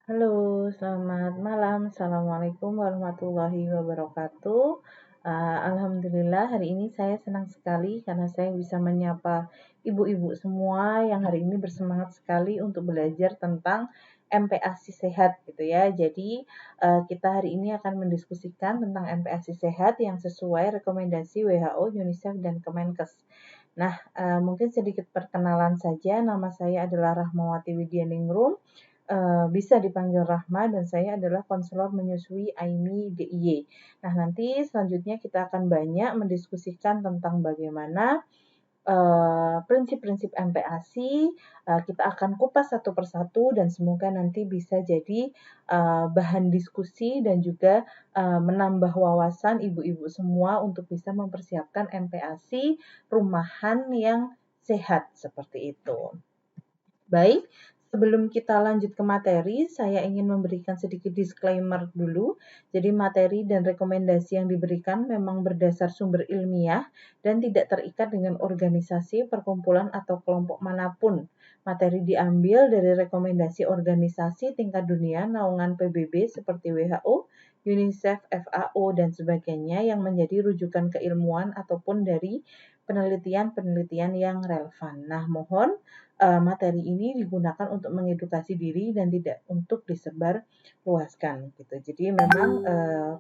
Halo, selamat malam. Assalamualaikum warahmatullahi wabarakatuh. Alhamdulillah hari ini saya senang sekali karena saya bisa menyapa ibu-ibu semua yang hari ini bersemangat sekali untuk belajar tentang MPASI sehat gitu ya. Jadi kita hari ini akan mendiskusikan tentang MPASI sehat yang sesuai rekomendasi WHO, UNICEF, dan Kemenkes. Nah, mungkin sedikit perkenalan saja. Nama saya adalah Rahmawati Widianingrum, bisa dipanggil Rahma, dan saya adalah konselor menyusui AIMI DIY. Nah, nanti selanjutnya kita akan banyak mendiskusikan tentang bagaimana prinsip-prinsip MPASI. Kita akan kupas satu persatu dan semoga nanti bisa jadi bahan diskusi dan juga menambah wawasan ibu-ibu semua untuk bisa mempersiapkan MPASI rumahan yang sehat seperti itu. Baik, sebelum kita lanjut ke materi, saya ingin memberikan sedikit disclaimer dulu. Jadi materi dan rekomendasi yang diberikan memang berdasar sumber ilmiah dan tidak terikat dengan organisasi, perkumpulan, atau kelompok manapun. Materi diambil dari rekomendasi organisasi tingkat dunia, naungan PBB seperti WHO, UNICEF, FAO, dan sebagainya yang menjadi rujukan keilmuan ataupun dari penelitian-penelitian yang relevan. Nah, mohon materi ini digunakan untuk mengedukasi diri dan tidak untuk disebar luaskan gitu. Jadi memang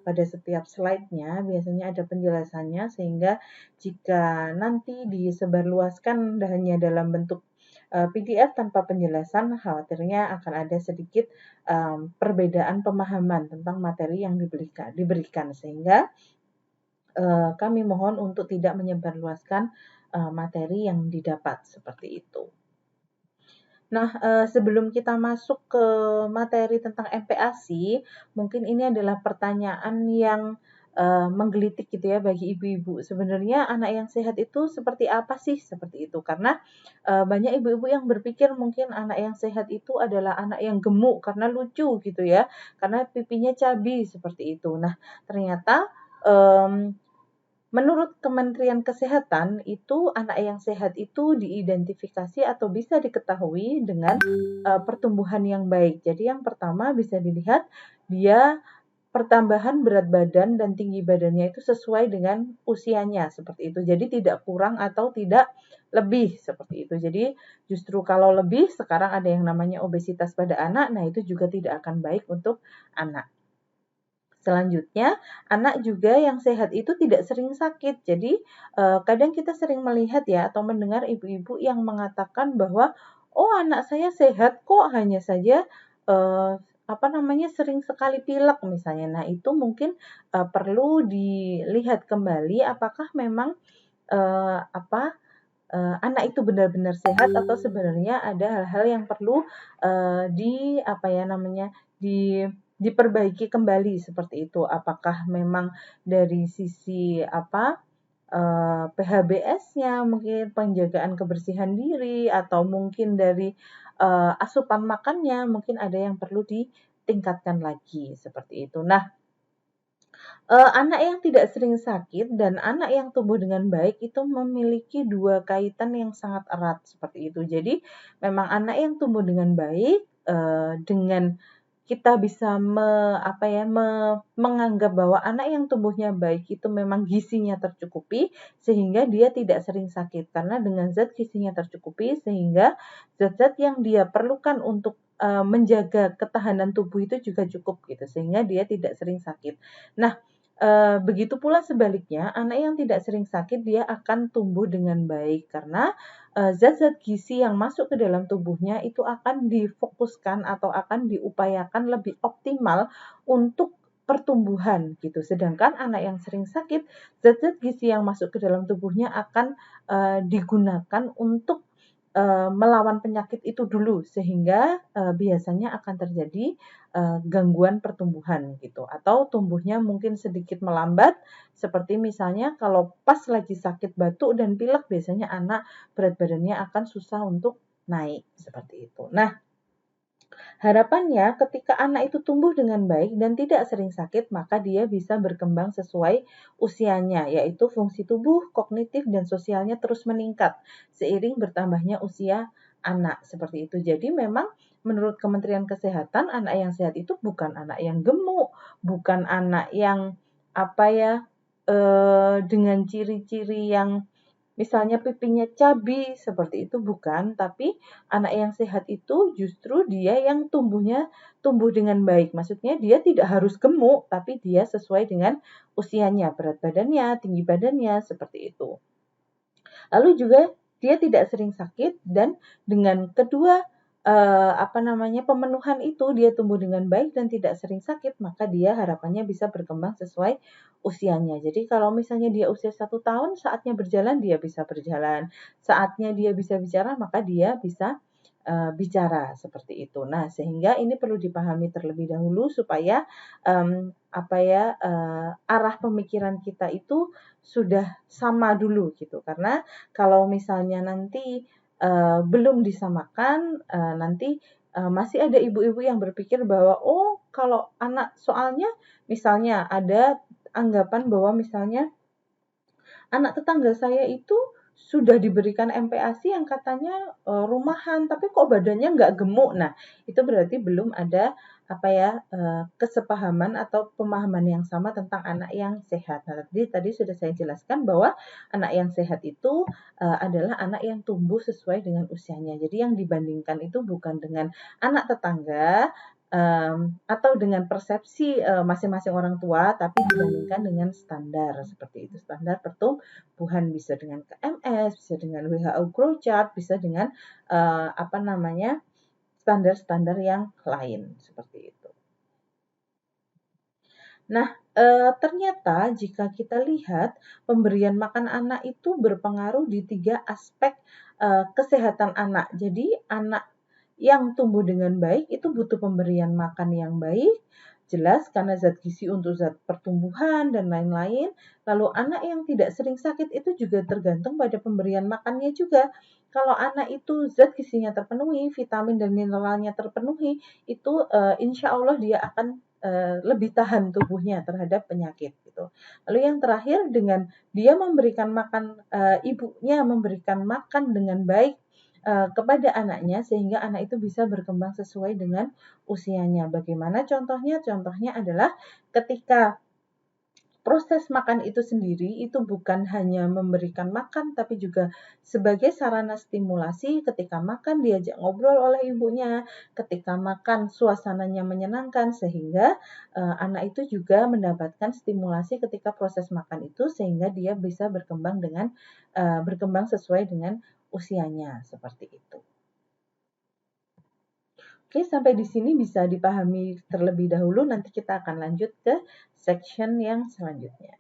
pada setiap slide-nya biasanya ada penjelasannya sehingga jika nanti disebarluaskan hanya dalam bentuk PDF tanpa penjelasan, khawatirnya akan ada sedikit perbedaan pemahaman tentang materi yang diberikan sehingga kami mohon untuk tidak menyebarluaskan materi yang didapat seperti itu. Nah, sebelum kita masuk ke materi tentang MPASI, mungkin ini adalah pertanyaan yang menggelitik gitu ya bagi ibu-ibu. Sebenarnya anak yang sehat itu seperti apa sih? Seperti itu. Karena banyak ibu-ibu yang berpikir mungkin anak yang sehat itu adalah anak yang gemuk karena lucu gitu ya, karena pipinya cabi seperti itu. Nah, ternyata menurut Kementerian Kesehatan, itu anak yang sehat itu diidentifikasi atau bisa diketahui dengan pertumbuhan yang baik. Jadi yang pertama bisa dilihat dia pertambahan berat badan dan tinggi badannya itu sesuai dengan usianya seperti itu. Jadi tidak kurang atau tidak lebih seperti itu. Jadi justru kalau lebih sekarang ada yang namanya obesitas pada anak, nah itu juga tidak akan baik untuk anak. Selanjutnya, anak juga yang sehat itu tidak sering sakit. Jadi, kadang kita sering melihat ya atau mendengar ibu-ibu yang mengatakan bahwa, "Oh, anak saya sehat kok, hanya saja, sering sekali pilek," misalnya. Nah, itu mungkin, perlu dilihat kembali apakah memang, anak itu benar-benar sehat atau sebenarnya ada hal-hal yang perlu, diperbaiki kembali seperti itu. Apakah memang dari sisi PHBS-nya, mungkin penjagaan kebersihan diri, atau mungkin dari asupan makannya, mungkin ada yang perlu ditingkatkan lagi seperti itu. Nah, anak yang tidak sering sakit dan anak yang tumbuh dengan baik itu memiliki dua kaitan yang sangat erat seperti itu. Jadi memang anak yang tumbuh dengan baik, dengan kita bisa menganggap bahwa anak yang tumbuhnya baik itu memang gizinya tercukupi sehingga dia tidak sering sakit. Karena dengan zat gizinya tercukupi sehingga zat-zat yang dia perlukan untuk menjaga ketahanan tubuh itu juga cukup gitu sehingga dia tidak sering sakit. Nah, begitu pula sebaliknya, anak yang tidak sering sakit dia akan tumbuh dengan baik karena zat-zat gizi yang masuk ke dalam tubuhnya itu akan difokuskan atau akan diupayakan lebih optimal untuk pertumbuhan gitu. Sedangkan anak yang sering sakit, zat-zat gizi yang masuk ke dalam tubuhnya akan digunakan untuk melawan penyakit itu dulu sehingga biasanya akan terjadi gangguan pertumbuhan gitu atau tumbuhnya mungkin sedikit melambat seperti misalnya kalau pas lagi sakit batuk dan pilek biasanya anak berat badannya akan susah untuk naik seperti itu. Nah, harapannya ketika anak itu tumbuh dengan baik dan tidak sering sakit, maka dia bisa berkembang sesuai usianya, yaitu fungsi tubuh, kognitif, dan sosialnya terus meningkat seiring bertambahnya usia anak seperti itu. Jadi memang menurut Kementerian Kesehatan, anak yang sehat itu bukan anak yang gemuk, bukan anak yang apa ya, dengan ciri-ciri yang misalnya pipinya cabi, seperti itu bukan, tapi anak yang sehat itu justru dia yang tumbuh dengan baik. Maksudnya dia tidak harus gemuk, tapi dia sesuai dengan usianya, berat badannya, tinggi badannya, seperti itu. Lalu juga dia tidak sering sakit dan dengan kedua pemenuhan itu dia tumbuh dengan baik dan tidak sering sakit, maka dia harapannya bisa berkembang sesuai usianya. Jadi kalau misalnya dia usia 1 tahun, saatnya berjalan dia bisa berjalan, saatnya dia bisa bicara maka dia bisa bicara seperti itu. Nah, sehingga ini perlu dipahami terlebih dahulu supaya arah pemikiran kita itu sudah sama dulu gitu. Karena kalau misalnya nanti belum disamakan, nanti masih ada ibu-ibu yang berpikir bahwa oh kalau anak soalnya misalnya ada anggapan bahwa misalnya anak tetangga saya itu sudah diberikan MPASI yang katanya rumahan, tapi kok badannya nggak gemuk. Nah, itu berarti belum ada kesepahaman atau pemahaman yang sama tentang anak yang sehat. Nah, tadi sudah saya jelaskan bahwa anak yang sehat itu adalah anak yang tumbuh sesuai dengan usianya. Jadi yang dibandingkan itu bukan dengan anak tetangga, atau dengan persepsi masing-masing orang tua, tapi dibandingkan dengan standar seperti itu. Standar pertumbuhan bisa dengan KMS, bisa dengan WHO Growth Chart, bisa dengan standar-standar yang lain seperti itu. Nah, ternyata jika kita lihat pemberian makan anak itu berpengaruh di 3 aspek kesehatan anak. Jadi anak yang tumbuh dengan baik itu butuh pemberian makan yang baik, jelas karena zat gizi untuk zat pertumbuhan dan lain-lain. Lalu anak yang tidak sering sakit itu juga tergantung pada pemberian makannya juga. Kalau anak itu zat gizinya terpenuhi, vitamin dan mineralnya terpenuhi, itu insya Allah dia akan lebih tahan tubuhnya terhadap penyakit gitu. Lalu yang terakhir dengan dia memberikan makan, ibunya memberikan makan dengan baik kepada anaknya sehingga anak itu bisa berkembang sesuai dengan usianya. Bagaimana contohnya? Contohnya adalah ketika proses makan itu sendiri itu bukan hanya memberikan makan tapi juga sebagai sarana stimulasi. Ketika makan diajak ngobrol oleh ibunya, ketika makan suasananya menyenangkan sehingga anak itu juga mendapatkan stimulasi ketika proses makan itu sehingga dia bisa berkembang sesuai dengan usianya seperti itu. Oke, sampai di sini bisa dipahami terlebih dahulu, nanti kita akan lanjut ke section yang selanjutnya.